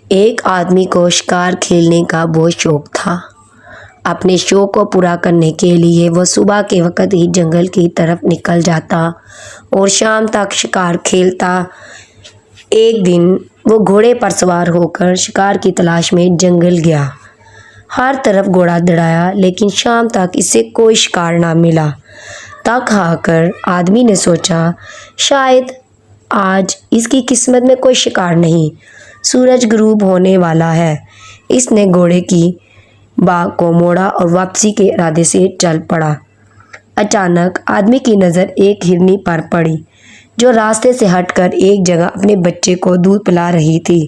ایک آدمی کو شکار کھیلنے کا بہت شوق تھا۔ اپنے شوق کو پورا کرنے کے لیے وہ صبح کے وقت ہی جنگل کی طرف نکل جاتا اور شام تک شکار کھیلتا۔ ایک دن وہ گھوڑے پر سوار ہو کر شکار کی تلاش میں جنگل گیا۔ ہر طرف گھوڑا دوڑایا لیکن شام تک اسے کوئی شکار نہ ملا۔ تھک ہار کر آدمی نے سوچا شاید آج اس کی قسمت میں کوئی شکار نہیں، سورج غروب ہونے والا ہے۔ اس نے گھوڑے کی باغ کو موڑا اور واپسی کے ارادے سے چل پڑا۔ اچانک آدمی کی نظر ایک ہرنی پر پڑی جو راستے سے ہٹ کر ایک جگہ اپنے بچے کو دودھ پلا رہی تھی۔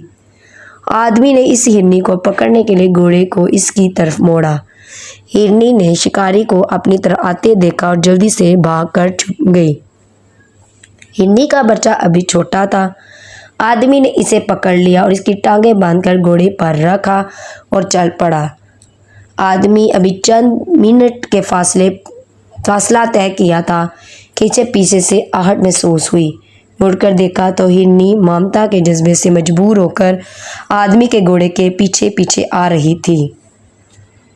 آدمی نے اس ہرنی کو پکڑنے کے لیے گھوڑے کو اس کی طرف موڑا۔ ہرنی نے شکاری کو اپنی طرف آتے دیکھا اور جلدی سے بھاگ کر چھپ گئی۔ ہرنی کا بچہ ابھی چھوٹا تھا۔ آدمی نے اسے پکڑ لیا اور اس کی ٹانگیں باندھ کر گھوڑے پر رکھا اور چل پڑا۔ آدمی ابھی چند منٹ کے فاصلہ طے کیا تھا کہ اسے پیچھے سے آہٹ محسوس ہوئی۔ مڑ کر دیکھا تو ہرنی ممتا کے جذبے سے مجبور ہو کر آدمی کے گھوڑے کے پیچھے پیچھے آ رہی تھی۔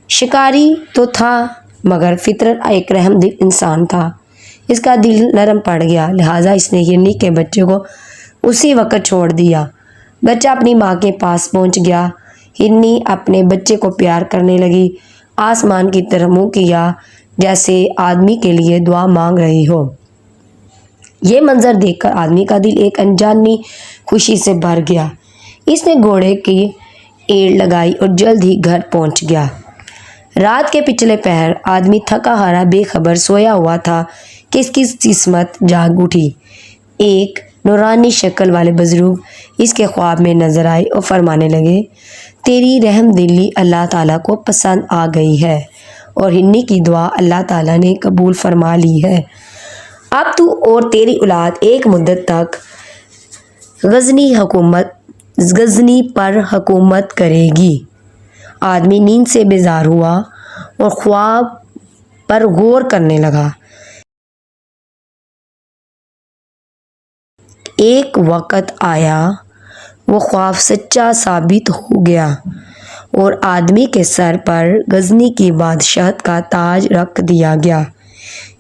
شکاری تو تھا مگر فطرت ایک رحم دل انسان تھا۔ اس کا دل نرم پڑ گیا، لہٰذا اس نے ہرنی کے بچے کو اسی وقت چھوڑ دیا۔ بچہ اپنی ماں کے پاس پہنچ گیا۔ ہرنی اپنے بچے کو پیار کرنے لگی، آسمان کی طرف منہ کیا جیسے آدمی کے لیے دعا مانگ رہی ہو۔ یہ منظر دیکھ کر آدمی کا دل ایک انجانی خوشی سے بھر گیا۔ اس نے گھوڑے کی ایڑ لگائی اور جلد ہی گھر پہنچ گیا۔ رات کے پچھلے پہر آدمی تھکا ہارا بے خبر سویا ہوا تھا کہ اس کی قسمت جاگ اٹھی۔ ایک نورانی شکل والے بزرگ اس کے خواب میں نظر آئے اور فرمانے لگے، تیری رحم دلی اللہ تعالیٰ کو پسند آ گئی ہے اور ہرنی کی دعا اللہ تعالیٰ نے قبول فرما لی ہے۔ اب تو اور تیری اولاد ایک مدت تک غزنی پر حکومت کرے گی۔ آدمی نیند سے بیدار ہوا اور خواب پر غور کرنے لگا۔ ایک وقت آیا وہ خواب سچا ثابت ہو گیا اور آدمی کے سر پر غزنی کی بادشاہت کا تاج رکھ دیا گیا۔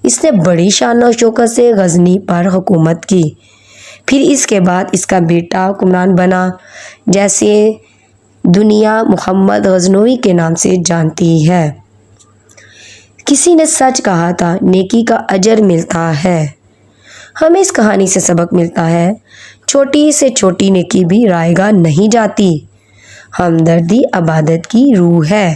اس نے بڑی شان و شوکت سے غزنی پر حکومت کی۔ پھر اس کے بعد اس کا بیٹا حکمران بنا، جسے دنیا محمد غزنوی کے نام سے جانتی ہے۔ کسی نے سچ کہا تھا، نیکی کا اجر ملتا ہے۔ ہمیں اس کہانی سے سبق ملتا ہے، چھوٹی سے چھوٹی نیکی بھی رائیگاں نہیں جاتی۔ ہمدردی عبادت کی روح ہے۔